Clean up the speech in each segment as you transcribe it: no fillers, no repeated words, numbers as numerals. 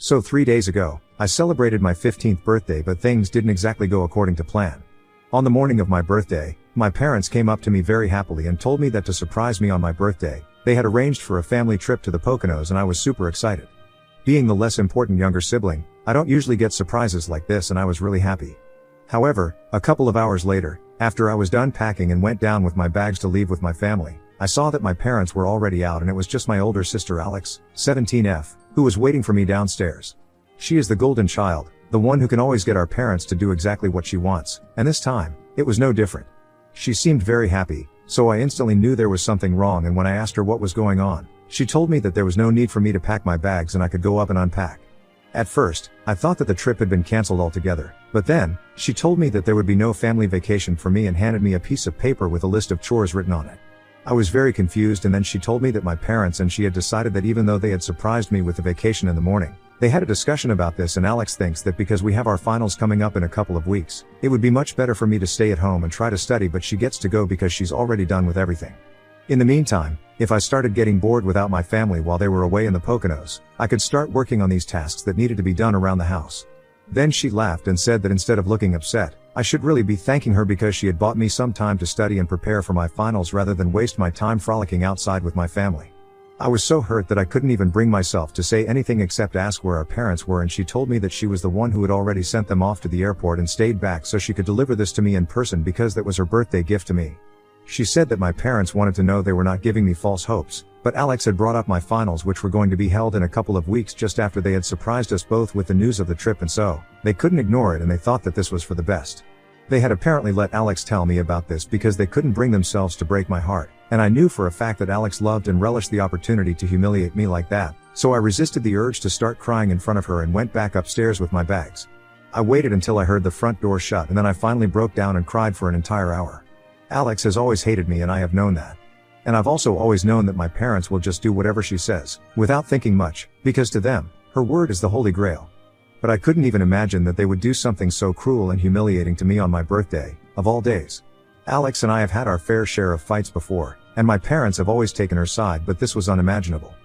So 3 days ago, I celebrated my 15th birthday, but things didn't exactly go according to plan. On the morning of my birthday, my parents came up to me very happily and told me that to surprise me on my birthday, they had arranged for a family trip to the Poconos, and I was super excited. Being the less important younger sibling, I don't usually get surprises like this, and I was really happy. However, a couple of hours later, after I was done packing and went down with my bags to leave with my family, I saw that my parents were already out, and it was just my older sister Alex, 17F, who was waiting for me downstairs. She is the golden child, the one who can always get our parents to do exactly what she wants, and this time, it was no different. She seemed very happy, so I instantly knew there was something wrong, and when I asked her what was going on, she told me that there was no need for me to pack my bags and I could go up and unpack. At first, I thought that the trip had been cancelled altogether, but then, she told me that there would be no family vacation for me and handed me a piece of paper with a list of chores written on it. I was very confused, and then she told me that my parents and she had decided that even though they had surprised me with the vacation in the morning, they had a discussion about this, and Alex thinks that because we have our finals coming up in a couple of weeks, it would be much better for me to stay at home and try to study, but she gets to go because she's already done with everything. In the meantime, if I started getting bored without my family while they were away in the Poconos, I could start working on these tasks that needed to be done around the house. Then she laughed and said that instead of looking upset, I should really be thanking her because she had bought me some time to study and prepare for my finals rather than waste my time frolicking outside with my family. I was so hurt that I couldn't even bring myself to say anything except ask where our parents were, and she told me that she was the one who had already sent them off to the airport and stayed back so she could deliver this to me in person because that was her birthday gift to me. She said that my parents wanted to know they were not giving me false hopes, but Alex had brought up my finals, which were going to be held in a couple of weeks just after they had surprised us both with the news of the trip, and so, they couldn't ignore it, and they thought that this was for the best. They had apparently let Alex tell me about this because they couldn't bring themselves to break my heart, and I knew for a fact that Alex loved and relished the opportunity to humiliate me like that, so I resisted the urge to start crying in front of her and went back upstairs with my bags. I waited until I heard the front door shut, and then I finally broke down and cried for an entire hour. Alex has always hated me, and I have known that. And I've also always known that my parents will just do whatever she says, without thinking much, because to them, her word is the Holy Grail. But I couldn't even imagine that they would do something so cruel and humiliating to me on my birthday, of all days. Alex and I have had our fair share of fights before, and my parents have always taken her side, but this was unimaginable.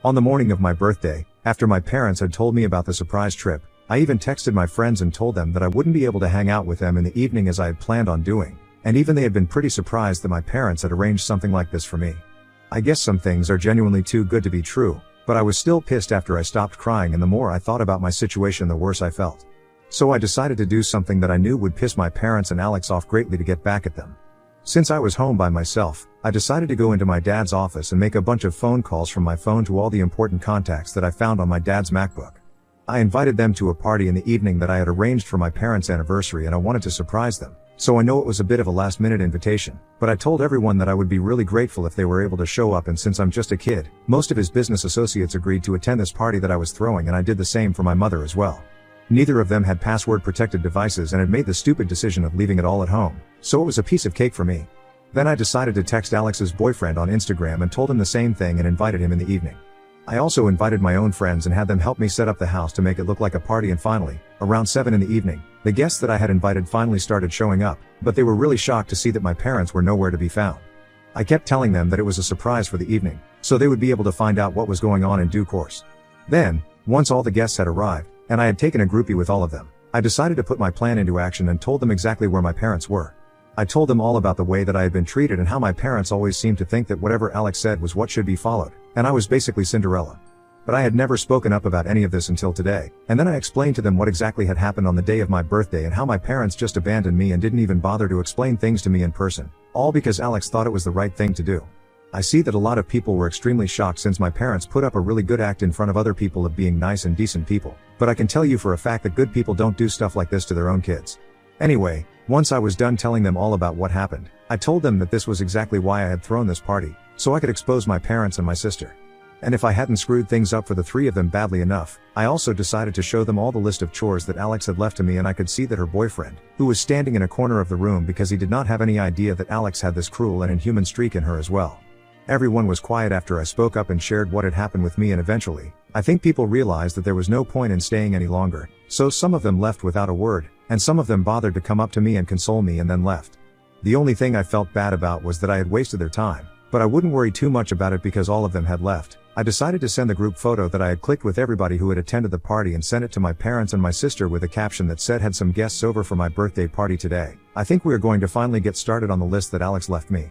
On the morning of my birthday, after my parents had told me about the surprise trip, I even texted my friends and told them that I wouldn't be able to hang out with them in the evening as I had planned on doing, and even they had been pretty surprised that my parents had arranged something like this for me. I guess some things are genuinely too good to be true, but I was still pissed after I stopped crying, and the more I thought about my situation the worse I felt. So I decided to do something that I knew would piss my parents and Alex off greatly to get back at them. Since I was home by myself, I decided to go into my dad's office and make a bunch of phone calls from my phone to all the important contacts that I found on my dad's MacBook. I invited them to a party in the evening that I had arranged for my parents' anniversary, and I wanted to surprise them. So I know it was a bit of a last-minute invitation, but I told everyone that I would be really grateful if they were able to show up, and since I'm just a kid, most of his business associates agreed to attend this party that I was throwing, and I did the same for my mother as well. Neither of them had password-protected devices and had made the stupid decision of leaving it all at home, so it was a piece of cake for me. Then I decided to text Alex's boyfriend on Instagram and told him the same thing and invited him in the evening. I also invited my own friends and had them help me set up the house to make it look like a party, and finally, around 7 in the evening, the guests that I had invited finally started showing up, but they were really shocked to see that my parents were nowhere to be found. I kept telling them that it was a surprise for the evening, so they would be able to find out what was going on in due course. Then, once all the guests had arrived, and I had taken a groupie with all of them, I decided to put my plan into action and told them exactly where my parents were. I told them all about the way that I had been treated and how my parents always seemed to think that whatever Alex said was what should be followed, and I was basically Cinderella. But I had never spoken up about any of this until today, and then I explained to them what exactly had happened on the day of my birthday and how my parents just abandoned me and didn't even bother to explain things to me in person, all because Alex thought it was the right thing to do. I see that a lot of people were extremely shocked since my parents put up a really good act in front of other people of being nice and decent people, but I can tell you for a fact that good people don't do stuff like this to their own kids. Anyway, once I was done telling them all about what happened, I told them that this was exactly why I had thrown this party, so I could expose my parents and my sister. And if I hadn't screwed things up for the three of them badly enough, I also decided to show them all the list of chores that Alex had left to me, and I could see that her boyfriend, who was standing in a corner of the room because he did not have any idea that Alex had this cruel and inhuman streak in her as well. Everyone was quiet after I spoke up and shared what had happened with me, and eventually, I think people realized that there was no point in staying any longer, so some of them left without a word, and some of them bothered to come up to me and console me and then left. The only thing I felt bad about was that I had wasted their time, but I wouldn't worry too much about it because all of them had left, I decided to send the group photo that I had clicked with everybody who had attended the party and sent it to my parents and my sister with a caption that said, "Had some guests over for my birthday party today. I think we are going to finally get started on the list that Alex left me."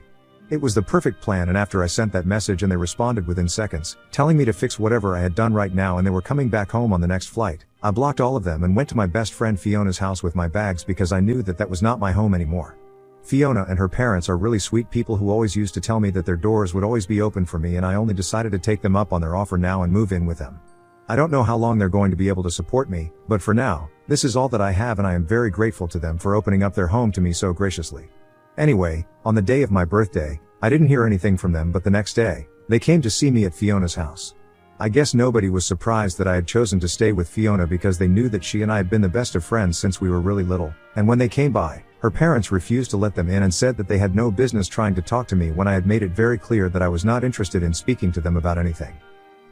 It was the perfect plan, and after I sent that message and they responded within seconds, telling me to fix whatever I had done right now and they were coming back home on the next flight, I blocked all of them and went to my best friend Fiona's house with my bags because I knew that that was not my home anymore. Fiona and her parents are really sweet people who always used to tell me that their doors would always be open for me, and I only decided to take them up on their offer now and move in with them. I don't know how long they're going to be able to support me, but for now, this is all that I have, and I am very grateful to them for opening up their home to me so graciously. Anyway, on the day of my birthday, I didn't hear anything from them, but the next day, they came to see me at Fiona's house. I guess nobody was surprised that I had chosen to stay with Fiona because they knew that she and I had been the best of friends since we were really little, and when they came by, her parents refused to let them in and said that they had no business trying to talk to me when I had made it very clear that I was not interested in speaking to them about anything.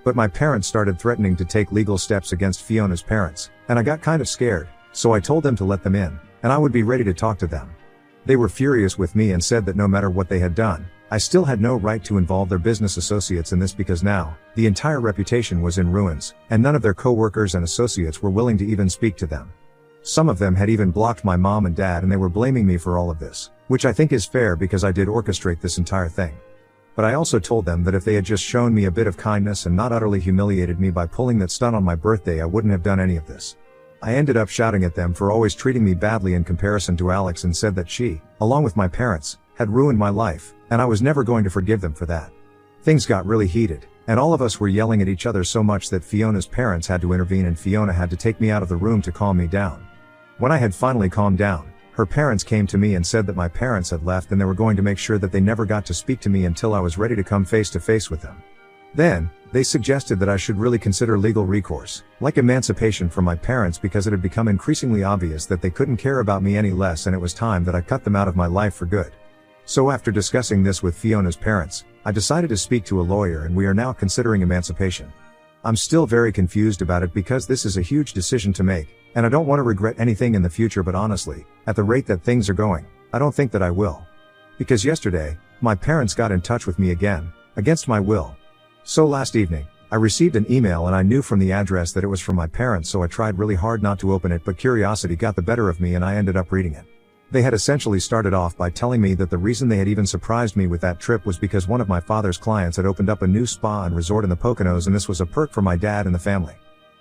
But my parents started threatening to take legal steps against Fiona's parents, and I got kind of scared, so I told them to let them in, and I would be ready to talk to them. They were furious with me and said that no matter what they had done, I still had no right to involve their business associates in this because now, the entire reputation was in ruins, and none of their co-workers and associates were willing to even speak to them. Some of them had even blocked my mom and dad, and they were blaming me for all of this, which I think is fair because I did orchestrate this entire thing. But I also told them that if they had just shown me a bit of kindness and not utterly humiliated me by pulling that stunt on my birthday, I wouldn't have done any of this. I ended up shouting at them for always treating me badly in comparison to Alex and said that she, along with my parents, had ruined my life, and I was never going to forgive them for that. Things got really heated, and all of us were yelling at each other so much that Fiona's parents had to intervene and Fiona had to take me out of the room to calm me down. When I had finally calmed down, her parents came to me and said that my parents had left and they were going to make sure that they never got to speak to me until I was ready to come face to face with them. Then, they suggested that I should really consider legal recourse, like emancipation from my parents, because it had become increasingly obvious that they couldn't care about me any less, and it was time that I cut them out of my life for good. So after discussing this with Fiona's parents, I decided to speak to a lawyer, and we are now considering emancipation. I'm still very confused about it because this is a huge decision to make, and I don't want to regret anything in the future, but honestly, at the rate that things are going, I don't think that I will. Because yesterday, my parents got in touch with me again, against my will. So last evening, I received an email and I knew from the address that it was from my parents, so I tried really hard not to open it, but curiosity got the better of me and I ended up reading it. They had essentially started off by telling me that the reason they had even surprised me with that trip was because one of my father's clients had opened up a new spa and resort in the Poconos, and this was a perk for my dad and the family.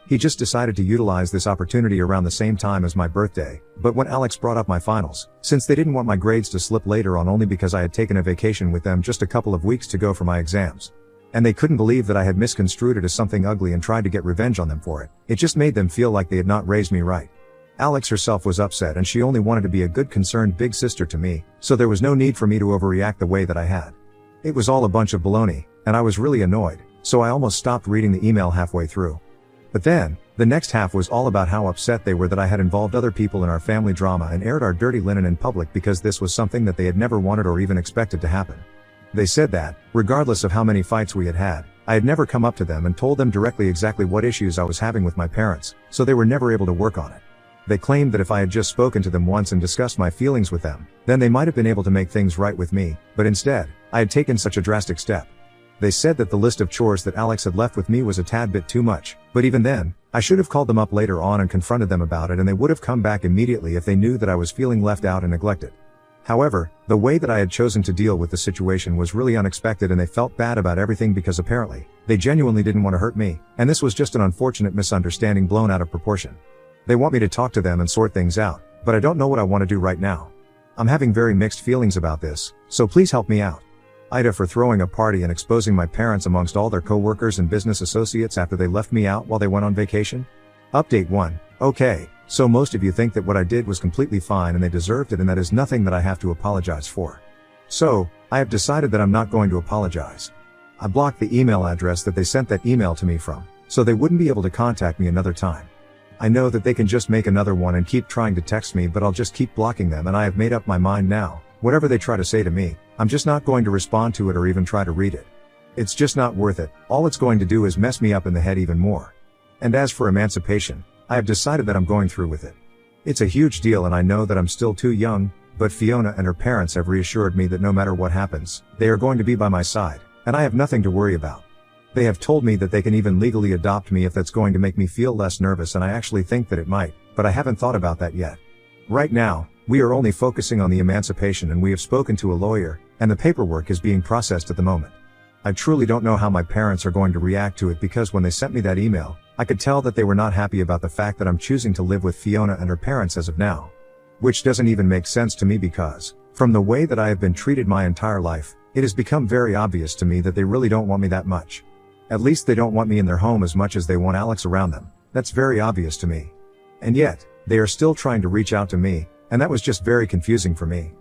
He just decided to utilize this opportunity around the same time as my birthday, but when Alex brought up my finals, since they didn't want my grades to slip later on only because I had taken a vacation with them just a couple of weeks to go for my exams. And they couldn't believe that I had misconstrued it as something ugly and tried to get revenge on them for it. It just made them feel like they had not raised me right. Alex herself was upset and she only wanted to be a good concerned big sister to me, so there was no need for me to overreact the way that I had. It was all a bunch of baloney, and I was really annoyed, so I almost stopped reading the email halfway through. But then, the next half was all about how upset they were that I had involved other people in our family drama and aired our dirty linen in public because this was something that they had never wanted or even expected to happen. They said that, regardless of how many fights we had had, I had never come up to them and told them directly exactly what issues I was having with my parents, so they were never able to work on it. They claimed that if I had just spoken to them once and discussed my feelings with them, then they might have been able to make things right with me, but instead, I had taken such a drastic step. They said that the list of chores that Alex had left with me was a tad bit too much, but even then, I should have called them up later on and confronted them about it, and they would have come back immediately if they knew that I was feeling left out and neglected. However, the way that I had chosen to deal with the situation was really unexpected, and they felt bad about everything because apparently, they genuinely didn't want to hurt me, and this was just an unfortunate misunderstanding blown out of proportion. They want me to talk to them and sort things out, but I don't know what I want to do right now. I'm having very mixed feelings about this, so please help me out. Ida for throwing a party and exposing my parents amongst all their co-workers and business associates after they left me out while they went on vacation. Update 1. Okay, so most of you think that what I did was completely fine and they deserved it, and that is nothing that I have to apologize for. So, I have decided that I'm not going to apologize. I blocked the email address that they sent that email to me from, so they wouldn't be able to contact me another time. I know that they can just make another one and keep trying to text me, but I'll just keep blocking them, and I have made up my mind now. Whatever they try to say to me, I'm just not going to respond to it or even try to read it. It's just not worth it. All it's going to do is mess me up in the head even more. And as for emancipation, I have decided that I'm going through with it. It's a huge deal and I know that I'm still too young, but Fiona and her parents have reassured me that no matter what happens, they are going to be by my side, and I have nothing to worry about. They have told me that they can even legally adopt me if that's going to make me feel less nervous, and I actually think that it might, but I haven't thought about that yet. Right now, we are only focusing on the emancipation, and we have spoken to a lawyer, and the paperwork is being processed at the moment. I truly don't know how my parents are going to react to it, because when they sent me that email, I could tell that they were not happy about the fact that I'm choosing to live with Fiona and her parents as of now. Which doesn't even make sense to me, because, from the way that I have been treated my entire life, it has become very obvious to me that they really don't want me that much. At least they don't want me in their home as much as they want Alex around them. That's very obvious to me. And yet, they are still trying to reach out to me, and that was just very confusing for me.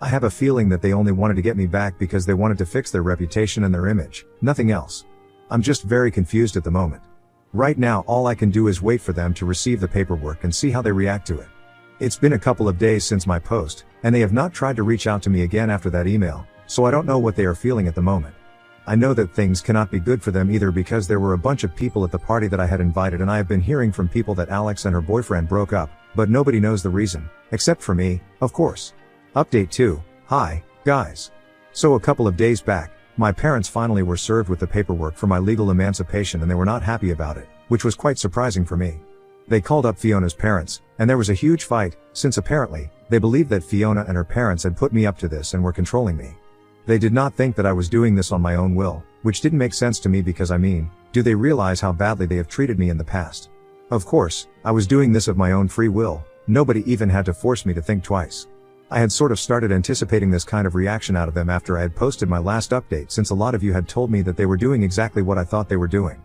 I have a feeling that they only wanted to get me back because they wanted to fix their reputation and their image, nothing else. I'm just very confused at the moment. Right now, all I can do is wait for them to receive the paperwork and see how they react to it. It's been a couple of days since my post, and they have not tried to reach out to me again after that email, so I don't know what they are feeling at the moment. I know that things cannot be good for them either, because there were a bunch of people at the party that I had invited, and I have been hearing from people that Alex and her boyfriend broke up, but nobody knows the reason, except for me, of course. Update 2. Hi, guys. So a couple of days back, my parents finally were served with the paperwork for my legal emancipation, and they were not happy about it, which was quite surprising for me. They called up Fiona's parents, and there was a huge fight, since apparently, they believed that Fiona and her parents had put me up to this and were controlling me. They did not think that I was doing this on my own will, which didn't make sense to me, because do they realize how badly they have treated me in the past? Of course, I was doing this of my own free will, nobody even had to force me to think twice. I had sort of started anticipating this kind of reaction out of them after I had posted my last update, since a lot of you had told me that they were doing exactly what I thought they were doing.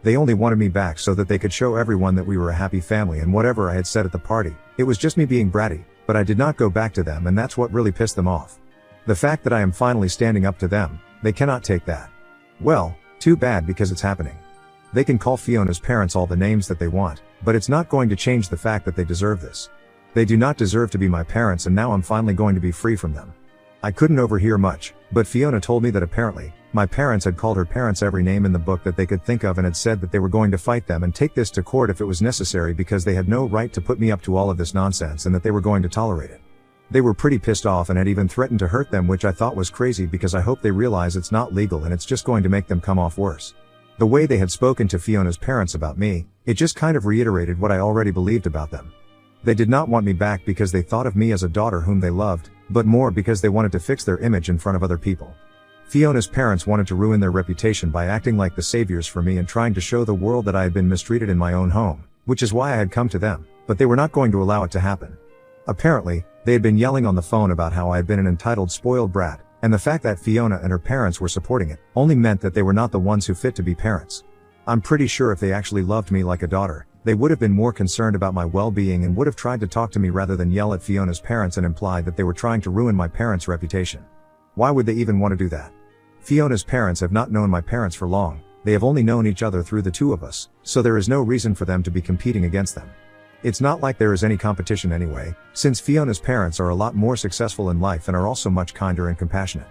They only wanted me back so that they could show everyone that we were a happy family, and whatever I had said at the party, it was just me being bratty, but I did not go back to them, and that's what really pissed them off. The fact that I am finally standing up to them, they cannot take that. Well, too bad, because it's happening. They can call Fiona's parents all the names that they want, but it's not going to change the fact that they deserve this. They do not deserve to be my parents, and now I'm finally going to be free from them. I couldn't overhear much, but Fiona told me that apparently, my parents had called her parents every name in the book that they could think of, and had said that they were going to fight them and take this to court if it was necessary, because they had no right to put me up to all of this nonsense, and that they were going to tolerate it. They were pretty pissed off and had even threatened to hurt them, which I thought was crazy, because I hope they realize it's not legal and it's just going to make them come off worse. The way they had spoken to Fiona's parents about me, it just kind of reiterated what I already believed about them. They did not want me back because they thought of me as a daughter whom they loved, but more because they wanted to fix their image in front of other people. Fiona's parents wanted to ruin their reputation by acting like the saviors for me and trying to show the world that I had been mistreated in my own home, which is why I had come to them, but they were not going to allow it to happen. Apparently, they had been yelling on the phone about how I had been an entitled, spoiled brat, and the fact that Fiona and her parents were supporting it only meant that they were not the ones who fit to be parents. I'm pretty sure if they actually loved me like a daughter, they would have been more concerned about my well-being and would have tried to talk to me rather than yell at Fiona's parents and imply that they were trying to ruin my parents' reputation. Why would they even want to do that? Fiona's parents have not known my parents for long, they have only known each other through the two of us, so there is no reason for them to be competing against them. It's not like there is any competition anyway, since Fiona's parents are a lot more successful in life and are also much kinder and compassionate.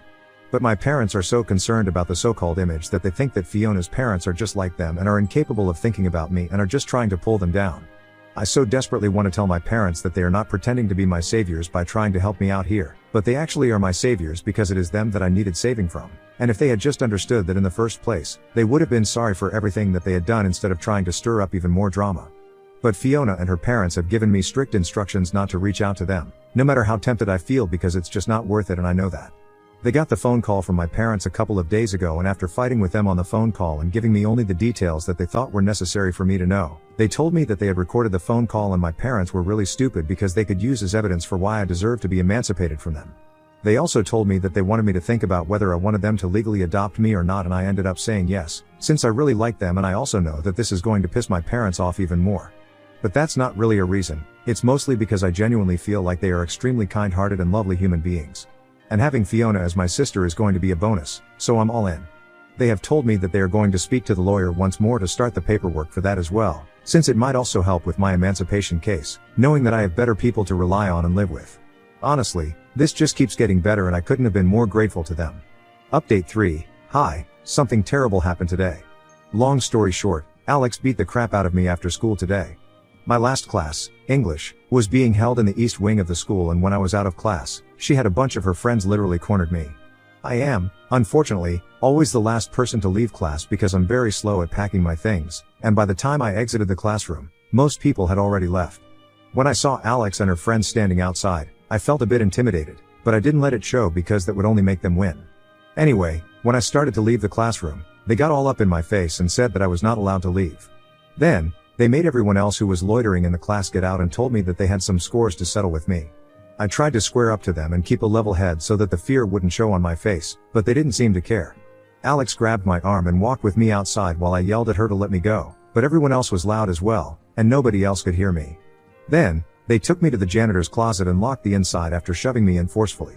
But my parents are so concerned about the so-called image that they think that Fiona's parents are just like them and are incapable of thinking about me and are just trying to pull them down. I so desperately want to tell my parents that they are not pretending to be my saviors by trying to help me out here, but they actually are my saviors because it is them that I needed saving from. And if they had just understood that in the first place, they would have been sorry for everything that they had done instead of trying to stir up even more drama. But Fiona and her parents have given me strict instructions not to reach out to them, no matter how tempted I feel, because it's just not worth it, and I know that. They got the phone call from my parents a couple of days ago, and after fighting with them on the phone call and giving me only the details that they thought were necessary for me to know, they told me that they had recorded the phone call and my parents were really stupid because they could use as evidence for why I deserved to be emancipated from them. They also told me that they wanted me to think about whether I wanted them to legally adopt me or not, and I ended up saying yes, since I really like them, and I also know that this is going to piss my parents off even more. But that's not really a reason, it's mostly because I genuinely feel like they are extremely kind-hearted and lovely human beings. And having Fiona as my sister is going to be a bonus, so I'm all in. They have told me that they are going to speak to the lawyer once more to start the paperwork for that as well, since it might also help with my emancipation case, knowing that I have better people to rely on and live with. Honestly, this just keeps getting better, and I couldn't have been more grateful to them. Update 3. Hi, something terrible happened today. Long story short, Alex beat the crap out of me after school today. My last class, English, was being held in the east wing of the school, and when I was out of class, she had a bunch of her friends literally cornered me. I am, unfortunately, always the last person to leave class because I'm very slow at packing my things, and by the time I exited the classroom, most people had already left. When I saw Alex and her friends standing outside, I felt a bit intimidated, but I didn't let it show because that would only make them win. Anyway, when I started to leave the classroom, they got all up in my face and said that I was not allowed to leave. Then, they made everyone else who was loitering in the class get out and told me that they had some scores to settle with me. I tried to square up to them and keep a level head so that the fear wouldn't show on my face, but they didn't seem to care. Alex grabbed my arm and walked with me outside while I yelled at her to let me go, but everyone else was loud as well, and nobody else could hear me. Then, they took me to the janitor's closet and locked the inside after shoving me in forcefully.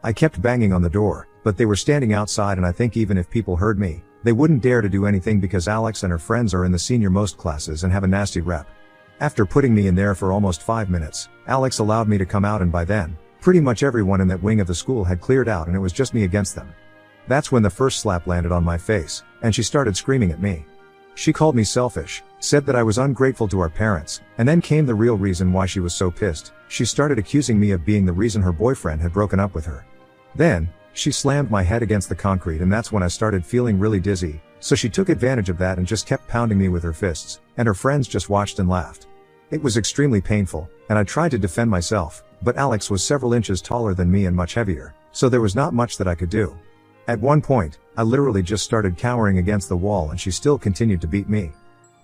I kept banging on the door, but they were standing outside, and I think even if people heard me, they wouldn't dare to do anything because Alex and her friends are in the senior most classes and have a nasty rep. After putting me in there for almost 5 minutes, Alex allowed me to come out, and by then, pretty much everyone in that wing of the school had cleared out and it was just me against them. That's when the first slap landed on my face, and she started screaming at me. She called me selfish, said that I was ungrateful to our parents, and then came the real reason why she was so pissed. She started accusing me of being the reason her boyfriend had broken up with her. Then, she slammed my head against the concrete, and that's when I started feeling really dizzy, so she took advantage of that and just kept pounding me with her fists, and her friends just watched and laughed. It was extremely painful, and I tried to defend myself, but Alex was several inches taller than me and much heavier, so there was not much that I could do. At one point, I literally just started cowering against the wall, and she still continued to beat me.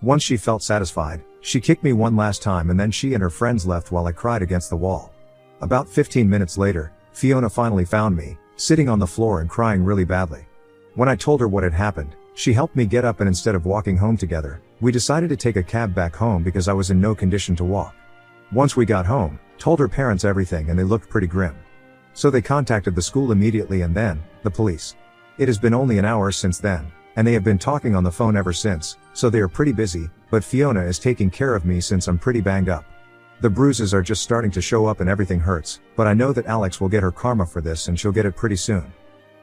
Once she felt satisfied, she kicked me one last time, and then she and her friends left while I cried against the wall. About 15 minutes later, Fiona finally found me, sitting on the floor and crying really badly. When I told her what had happened, she helped me get up, and instead of walking home together, we decided to take a cab back home because I was in no condition to walk. Once we got home, told her parents everything, and they looked pretty grim. So they contacted the school immediately and then, the police. It has been only an hour since then, and they have been talking on the phone ever since, so they are pretty busy, but Fiona is taking care of me since I'm pretty banged up. The bruises are just starting to show up and everything hurts, but I know that Alex will get her karma for this and she'll get it pretty soon.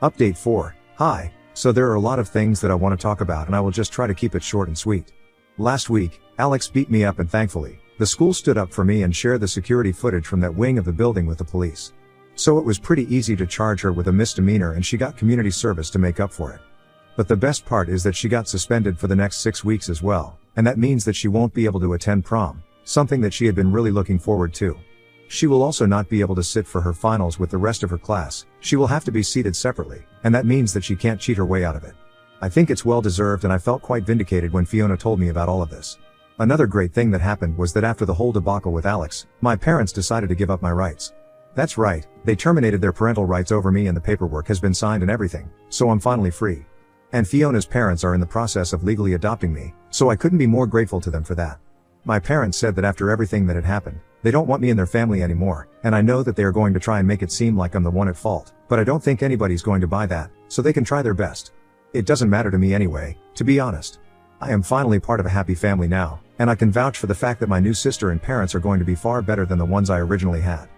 Update 4. Hi. So there are a lot of things that I want to talk about, and I will just try to keep it short and sweet. Last week, Alex beat me up, and thankfully, the school stood up for me and shared the security footage from that wing of the building with the police. So it was pretty easy to charge her with a misdemeanor, and she got community service to make up for it. But the best part is that she got suspended for the next 6 weeks as well, and that means that she won't be able to attend prom, something that she had been really looking forward to. She will also not be able to sit for her finals with the rest of her class. She will have to be seated separately, and that means that she can't cheat her way out of it. I think it's well deserved, and I felt quite vindicated when Fiona told me about all of this. Another great thing that happened was that after the whole debacle with Alex, my parents decided to give up my rights. That's right, they terminated their parental rights over me, and the paperwork has been signed and everything, so I'm finally free. And Fiona's parents are in the process of legally adopting me, so I couldn't be more grateful to them for that. My parents said that after everything that had happened, they don't want me in their family anymore, and I know that they are going to try and make it seem like I'm the one at fault, but I don't think anybody's going to buy that, so they can try their best. It doesn't matter to me anyway, to be honest. I am finally part of a happy family now, and I can vouch for the fact that my new sister and parents are going to be far better than the ones I originally had.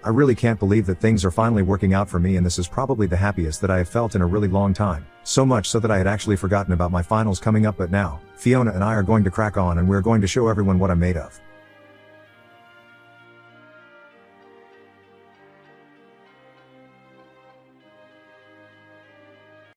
I really can't believe that things are finally working out for me, and this is probably the happiest that I have felt in a really long time, so much so that I had actually forgotten about my finals coming up, but now, Fiona and I are going to crack on, and we're going to show everyone what I'm made of.